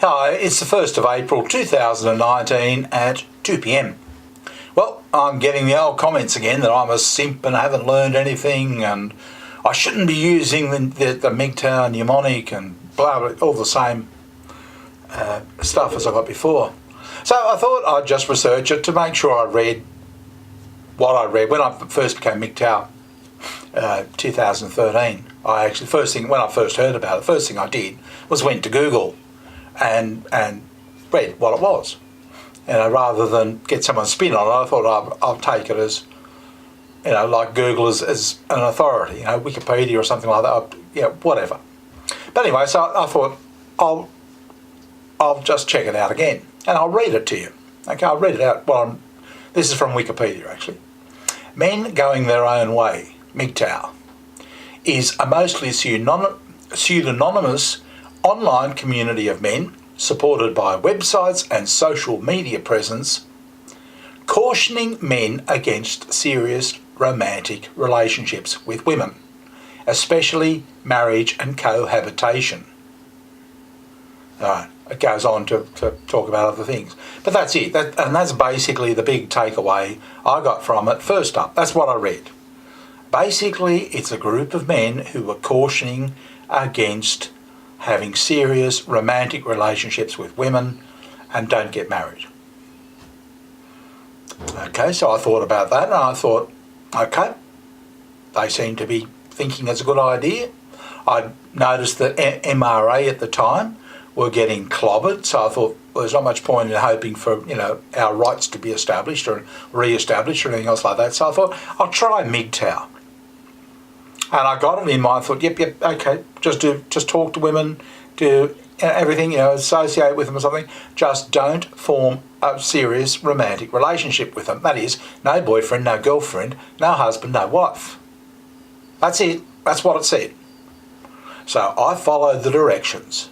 Hi, it's the 1st of April 2019 at 2 p.m. Well, I'm getting the old comments again that I'm a simp and I haven't learned anything and I shouldn't be using the mgtow mnemonic and blah, blah, all the same stuff as I got before. So I thought I'd just research it to make sure I read what I read when I first became mgtow 2013. When I first heard about it, the first thing I did was went to Google and read what it was. Rather than get someone's spin on it, I thought I'll take it as, like Google as an authority, Wikipedia or something like that, whatever. But anyway, so I thought I'll just check it out again and I'll read it to you. Okay, I'll read it out. This is from Wikipedia actually. Men going their own way, mgtow, is a mostly pseudonymous online community of men supported by websites and social media presence, cautioning men against serious romantic relationships with women, especially marriage and cohabitation. It goes on to talk about other things. But that's it. And that's basically the big takeaway I got from it. First up, that's what I read. Basically, it's a group of men who are cautioning against having serious romantic relationships with women and don't get married. Okay, so I thought about that and I thought, okay, they seem to be thinking it's a good idea. I noticed that MRA at the time were getting clobbered, so I thought, well, there's not much point in hoping for, our rights to be established or re-established or anything else like that. So I thought, I'll try mgtow. And I got it in mind, I thought, yep, okay, just talk to women, do everything, associate with them or something. Just don't form a serious romantic relationship with them. That is, no boyfriend, no girlfriend, no husband, no wife. That's it. That's what it said. So I followed the directions.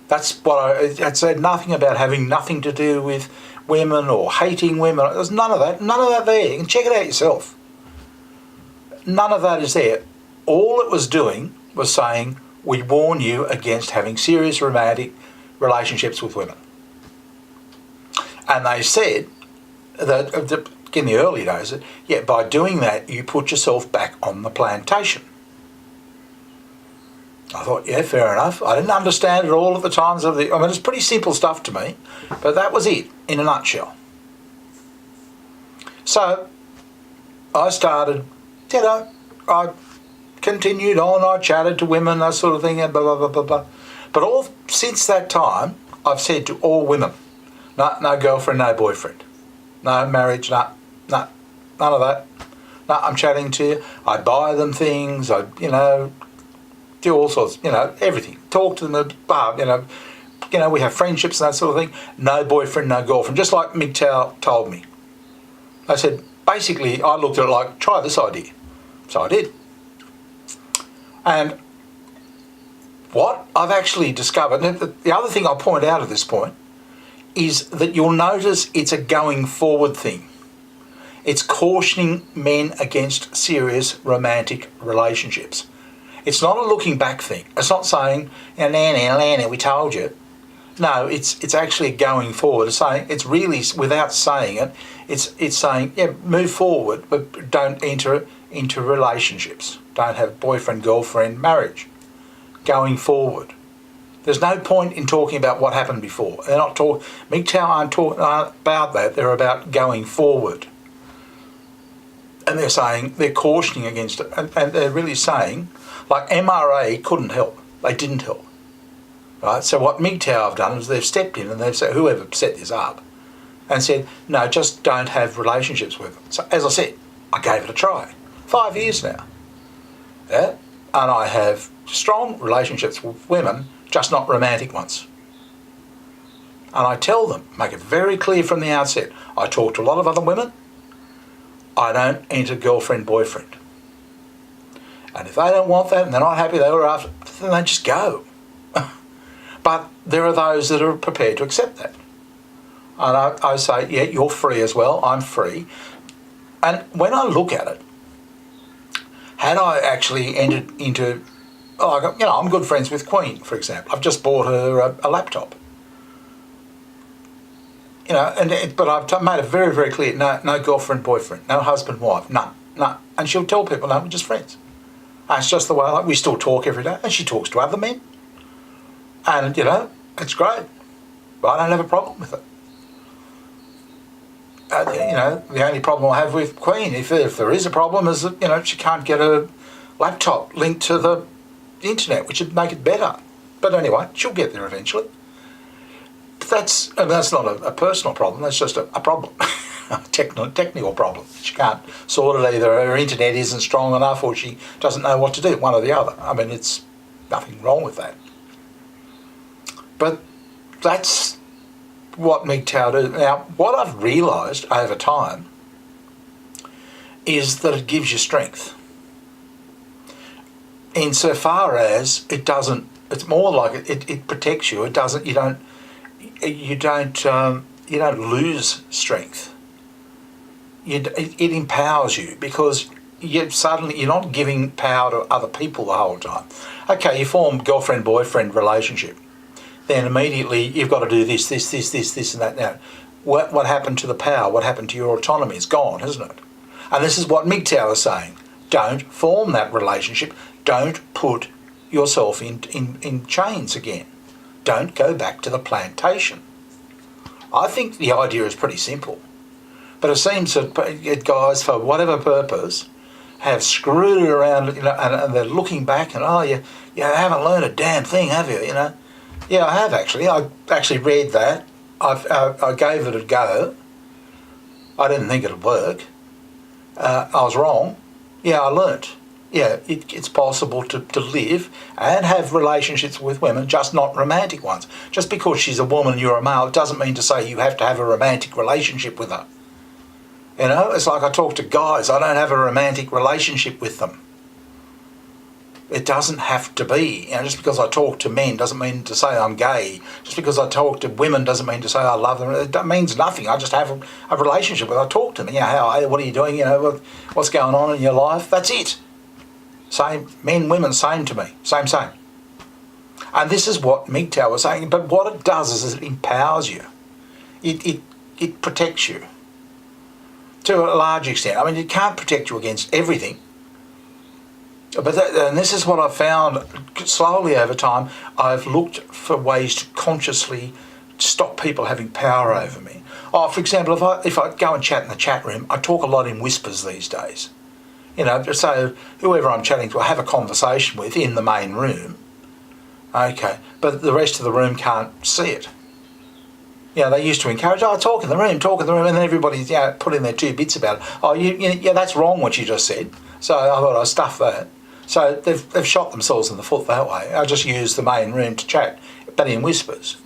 That's what it said. Nothing about having nothing to do with women or hating women. There's none of that. None of that there. You can check it out yourself. None of that is there. All it was doing was saying, we warn you against having serious romantic relationships with women. And they said that in the early days, by doing that, you put yourself back on the plantation. I thought, yeah, fair enough. I didn't understand it all at the times it's pretty simple stuff to me, but that was it in a nutshell. So I started, I continued on, I chatted to women, that sort of thing, blah, blah, blah, blah, blah. But since that time, I've said to all women, no girlfriend, no boyfriend, no marriage, no, none of that. No, I'm chatting to you. I buy them things, I, do all sorts, everything. Talk to them about, we have friendships and that sort of thing. No boyfriend, no girlfriend, just like mgtow told me. I said, basically, I looked at it like, try this idea. So I did. And what I've actually discovered, and the other thing I'll point out at this point, is that you'll notice it's a going forward thing. It's cautioning men against serious romantic relationships. It's not a looking back thing. It's not saying, Lana, we told you. No, it's actually going forward. It's really, without saying it, it's saying, move forward, but don't enter into relationships. Don't have boyfriend, girlfriend, marriage. Going forward. There's no point in talking about what happened before. They're not talking, mgtow aren't talking about that. They're about going forward. And they're cautioning against it. And they're really saying, like MRA couldn't help. They didn't help. Right? So what mgtow have done is they've stepped in and they've said, whoever set this up, and said, no, just don't have relationships with them. So as I said, I gave it a try. 5 years now. Yeah? And I have strong relationships with women, just not romantic ones. And I tell them, make it very clear from the outset, I talk to a lot of other women, I don't enter girlfriend, boyfriend. And if they don't want that and they're not happy, then they just go. But there are those that are prepared to accept that. And I say, yeah, you're free as well, I'm free. And when I look at it, had I actually entered into like, I'm good friends with Queen, for example. I've just bought her a laptop. But I've made it very, very clear, no girlfriend, boyfriend, no husband, wife, none. And she'll tell people, no, we're just friends. And it's just the way, like, we still talk every day, and she talks to other men. And, it's great. But I don't have a problem with it. The only problem I have with Queen, if there is a problem, is that, she can't get a laptop linked to the internet, which would make it better. But anyway, she'll get there eventually. But that's not a personal problem, that's just a problem, a technical problem. She can't sort it. Either her internet isn't strong enough or she doesn't know what to do, one or the other. I mean, it's nothing wrong with that. But that's what mgtow do. Now, what I've realised over time is that it gives you strength. Insofar as it doesn't, it's more like it protects you. It doesn't. You don't lose strength. It empowers you, because you're not giving power to other people the whole time. Okay, you form girlfriend-boyfriend relationship. Then immediately you've got to do this, and that. Now, what happened to the power? What happened to your autonomy? It's gone, isn't it? And this is what mgtow is saying. Don't form that relationship. Don't put yourself in chains again. Don't go back to the plantation. I think the idea is pretty simple. But it seems that guys, for whatever purpose, have screwed it around, and they're looking back and, you haven't learned a damn thing, have you, Yeah, I have actually. I actually read that. I gave it a go. I didn't think it'd work. I was wrong. Yeah, I learnt. Yeah, it's possible to live and have relationships with women, just not romantic ones. Just because she's a woman and you're a male, it doesn't mean to say you have to have a romantic relationship with her. It's like I talk to guys, I don't have a romantic relationship with them. It doesn't have to be. Just because I talk to men doesn't mean to say I'm gay. Just because I talk to women doesn't mean to say I love them. That means nothing. I just have a relationship with them. I talk to them. What are you doing? What's going on in your life? That's it. Same, men, women, same to me. Same. And this is what mgtow was saying. But what it does is it empowers you. It protects you to a large extent. I mean, it can't protect you against everything. And this is what I've found slowly over time. I've looked for ways to consciously stop people having power over me. For example, if I go and chat in the chat room, I talk a lot in whispers these days. So whoever I'm chatting to, I have a conversation with in the main room. Okay, but the rest of the room can't see it. They used to encourage, talk in the room, and then everybody's put in their 2 bits about it. That's wrong what you just said. So I thought I'd stuff that. So they've shot themselves in the foot that way. I just use the main room to chat, but in whispers.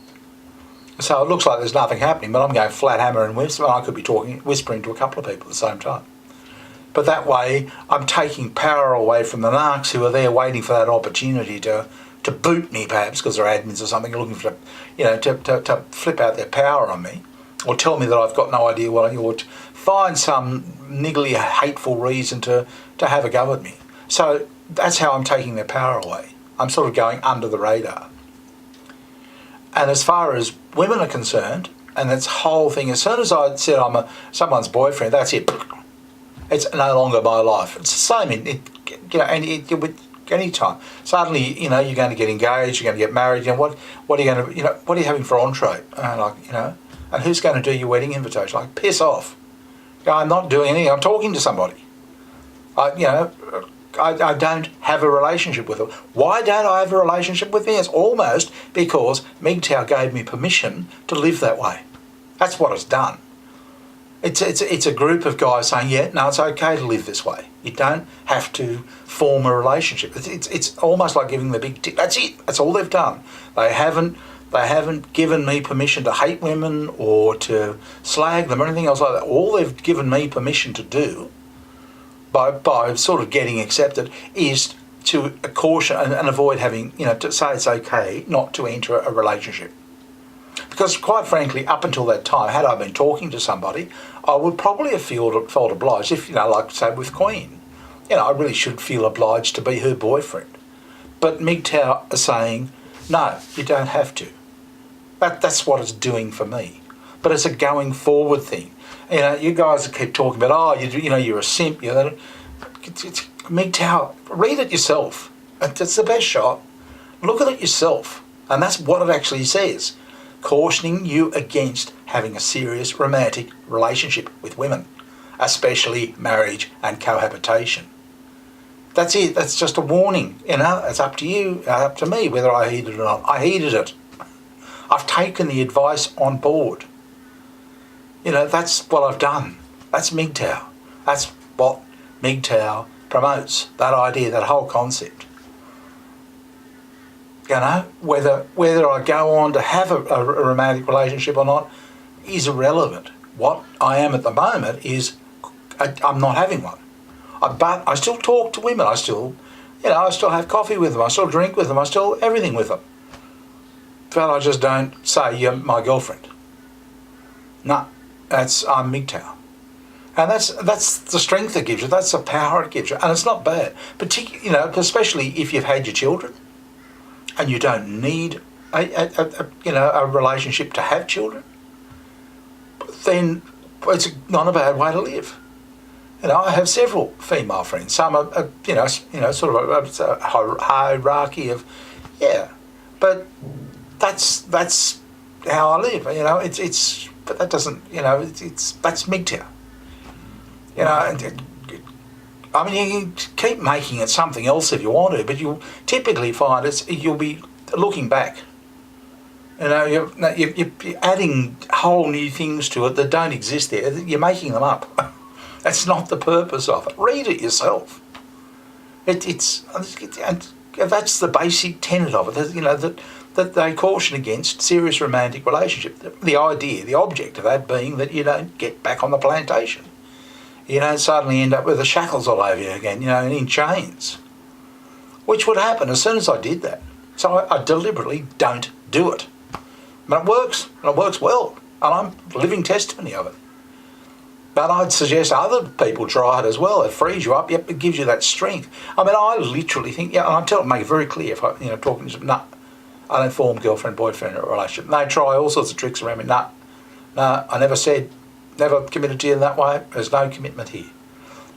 So it looks like there's nothing happening, but I'm going flat hammer and whisper. I could be whispering to a couple of people at the same time. But that way, I'm taking power away from the narcs who are there waiting for that opportunity to boot me, perhaps because they're admins or something, looking for to flip out their power on me, or tell me that I've got no idea what I ought. Find some niggly, hateful reason to have a go at me. So that's how I'm taking their power away. I'm sort of going under the radar. And as far as women are concerned, and this whole thing, as soon as I said I'm someone's boyfriend, that's it. It's no longer my life. It's the same with any time. Suddenly, you're going to get engaged, you're going to get married. What are you going to, what are you having for entree? And who's going to do your wedding invitation? Like, piss off. I'm not doing anything. I'm talking to somebody. I don't have a relationship with them. Why don't I have a relationship with them? It's almost because mgtow gave me permission to live that way. That's what it's done. It's a group of guys saying, it's okay to live this way. You don't have to form a relationship. It's almost like giving the big tick. That's it. That's all they've done. They haven't given me permission to hate women or to slag them or anything else like that. All they've given me permission to do by sort of getting accepted is to caution and avoid having, to say it's okay not to enter a relationship. Because quite frankly, up until that time, had I been talking to somebody, I would probably have felt obliged, if, like say with Queen. I really should feel obliged to be her boyfriend. But mgtow is saying, no, you don't have to. That's what it's doing for me. But it's a going forward thing. You know, you guys keep talking about, you're a simp. It's mgtow. Read it yourself. It's the best shot. Look at it yourself. And that's what it actually says. Cautioning you against having a serious romantic relationship with women, especially marriage and cohabitation. That's it. That's just a warning. You know, it's up to you, up to me whether I heed it or not. I heeded it. I've taken the advice on board. You know, that's what I've done. That's mgtow. That's what mgtow promotes, that idea, that whole concept. You know, whether I go on to have a romantic relationship or not is irrelevant. What I am at the moment is I'm not having one. But I still talk to women. I still have coffee with them. I still drink with them. I still everything with them. But I just don't say you're my girlfriend. No, I'm mgtow. And that's the strength it gives you. That's the power it gives you. And it's not bad. Particularly, especially if you've had your children and you don't need a relationship to have children, then it's not a bad way to live. You know, I have several female friends. Some are sort of a hierarchy of, but that's how I live. You know, but that doesn't, that's mgtow. You know, I mean, you can keep making it something else if you want to, but you'll typically find you'll be looking back. You know, you're adding whole new things to it that don't exist there. You're making them up. That's not the purpose of it. Read it yourself. And that's the basic tenet of it. You know, that they caution against serious romantic relationship. The idea, the object of that being that you don't get back on the plantation. You don't suddenly end up with the shackles all over you again, and in chains. Which would happen as soon as I did that. So I deliberately don't do it. But it works, and it works well. And I'm a living testimony of it. But I'd suggest other people try it as well. It frees you up. Yep, it gives you that strength. I mean, I literally think, and I make it very clear if I, talking to them, no, I don't form girlfriend-boyfriend relationship. And they try all sorts of tricks around me. No, I never said, never committed to you in that way. There's no commitment here.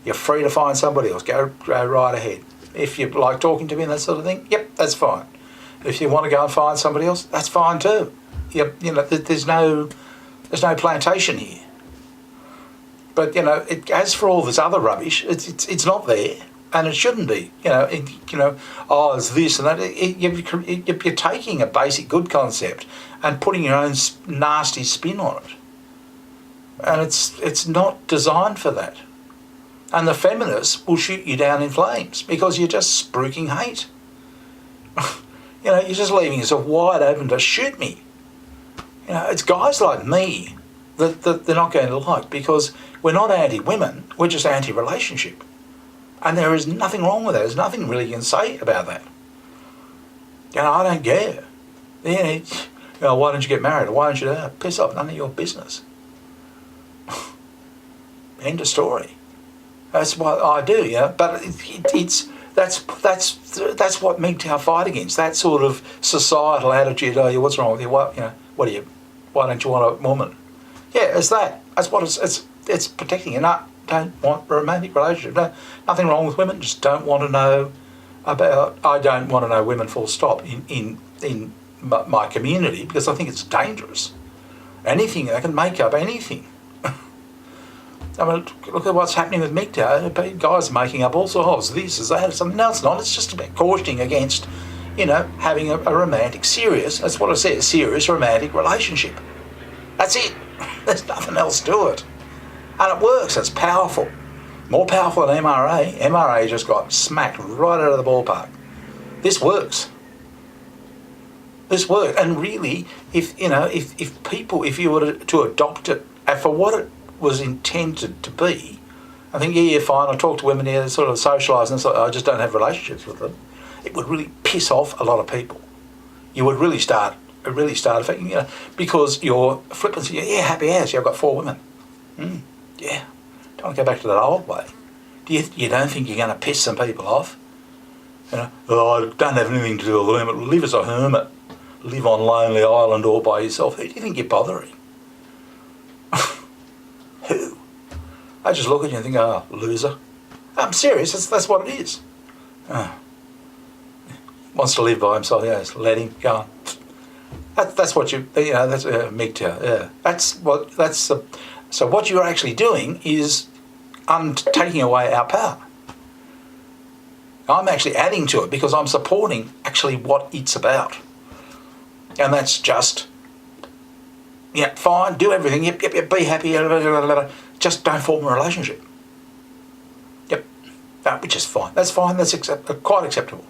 You're free to find somebody else. Go right ahead. If you like talking to me and that sort of thing, yep, that's fine. If you want to go and find somebody else, that's fine too. There's no plantation here. But as for all this other rubbish, it's not there, and it shouldn't be. It's this and that. You're taking a basic good concept and putting your own nasty spin on it, and it's not designed for that. And the feminists will shoot you down in flames because you're just spruiking hate. You're just leaving yourself wide open to shoot me. It's guys like me that they're not going to like, because we're not anti-women, we're just anti-relationship. And there is nothing wrong with that. There's nothing really you can say about that. I don't care. Why don't you get married? Or why don't you piss off? None of your business. End of story. That's what I do, But that's what mgtow fight against. That sort of societal attitude. Oh, what's wrong with you? Why don't you want a woman? Yeah, it's that. That's what it's protecting you. No, don't want a romantic relationship. No, nothing wrong with women. Just don't want to know about. I don't want to know women. Full stop. In my community, because I think it's dangerous. Anything they can make up anything. I mean, look at what's happening with mgtow. Guys making up all sorts of this, is that, something. No, it's not. It's just about cautioning against, having a romantic, serious. That's what I said. Serious romantic relationship. That's it. There's nothing else to it. And it works. It's powerful. More powerful than MRA. MRA just got smacked right out of the ballpark. This works. This works. And really, if you were to adopt it for what it was intended to be, I think, fine, I talk to women here, sort of socialise, and I just don't have relationships with them. It would really piss off a lot of people. You would really start affecting, because you're flippant. Happy as I've got 4 women. Yeah, don't want to go back to that old way. You don't think you're going to piss some people off? Oh, I don't have anything to do with the hermit. Live as a hermit. Live on Lonely Island all by yourself. Who do you think you're bothering? Who? I just look at you and think, oh, loser. I'm serious, that's what it is. Wants to live by himself, yes, let him go on. That's what that's mgtow, yeah. So what you're actually doing is taking away our power. I'm actually adding to it because I'm supporting actually what it's about. And that's just, fine, do everything, yep, be happy, just don't form a relationship. Yep, which is fine. That's fine, that's quite acceptable.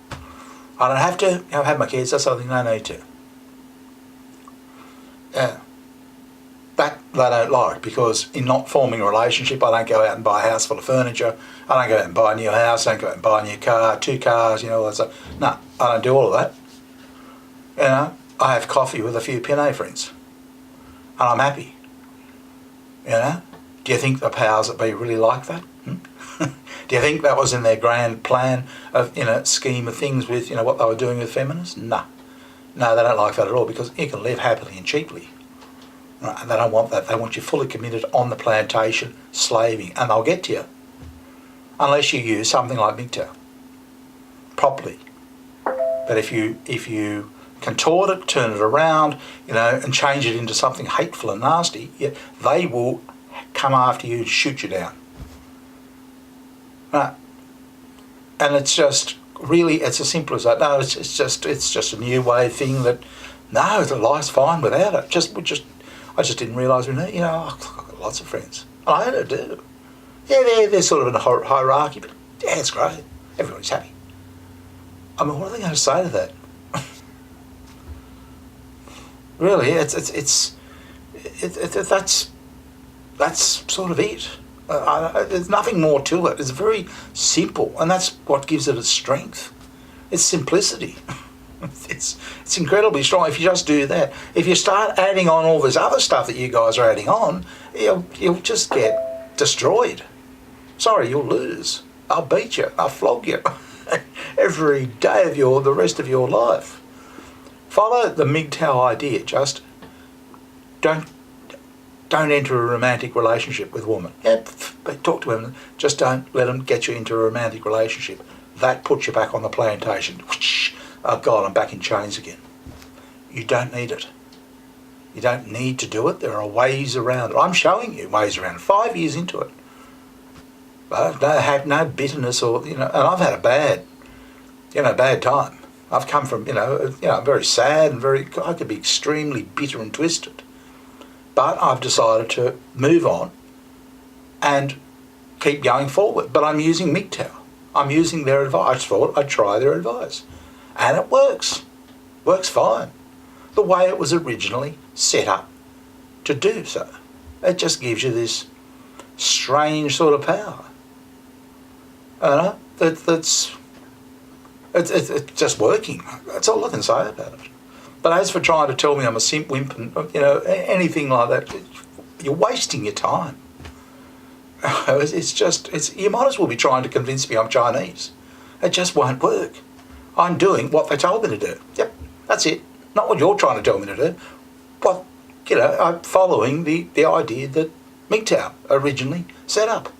I don't have to have my kids, that's something I need to. Yeah. That they don't like, because in not forming a relationship, I don't go out and buy a house full of furniture, I don't go out and buy a new house, I don't go out and buy a new car, 2 cars, all that stuff. No, I don't do all of that. I have coffee with a few Pinay friends, and I'm happy. Do you think the powers that be really like that? Do you think that was in their grand plan of, scheme of things with, what they were doing with feminists? No, they don't like that at all, because you can live happily and cheaply. Right? And they don't want that. They want you fully committed on the plantation, slaving, and they'll get to you. Unless you use something like mgtow properly. But if you contort it, turn it around, and change it into something hateful and nasty, they will come after you and shoot you down. Right? And it's just really, it's as simple as that. No, it's just a new way thing that, no, the life's fine without it. I just didn't realise we need. I've got lots of friends, and I do. Yeah, they're sort of in a hierarchy, but yeah, it's great. Everybody's happy. I mean, what are they going to say to that? Really, that's sort of it. There's nothing more to it. It's very simple, and that's what gives it its strength. It's simplicity. It's incredibly strong if you just do that. If you start adding on all this other stuff that you guys are adding on, you'll just get destroyed. Sorry, you'll lose. I'll beat you. I'll flog you every day of the rest of your life. Follow the mgtow idea. Just don't enter a romantic relationship with women. Talk to women. Just don't let them get you into a romantic relationship. That puts you back on the plantation. Oh God, I'm back in chains again. You don't need it. You don't need to do it. There are ways around it. I'm showing you ways around it. 5 years into it. But I have no bitterness and I've had a bad time. I've come from, very sad and I could be extremely bitter and twisted. But I've decided to move on and keep going forward. But I'm using mgtow. I'm using their advice. I just thought I'd try their advice. And it works. Works fine. The way it was originally set up to do so. It just gives you this strange sort of power. It's just working. That's all I can say about it. But as for trying to tell me I'm a simp wimp and anything like that, you're wasting your time. You might as well be trying to convince me I'm Chinese. It just won't work. I'm doing what they told me to do. Yep, that's it. Not what you're trying to tell me to do. But I'm following the idea that mgtow originally set up.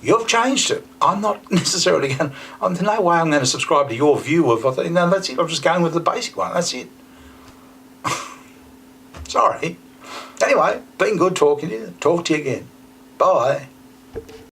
You've changed it. I'm not necessarily going. There's no way I'm going to subscribe to your view of. No, that's it. I'm just going with the basic one. That's it. Sorry. Anyway, been good talking to you. Talk to you again. Bye.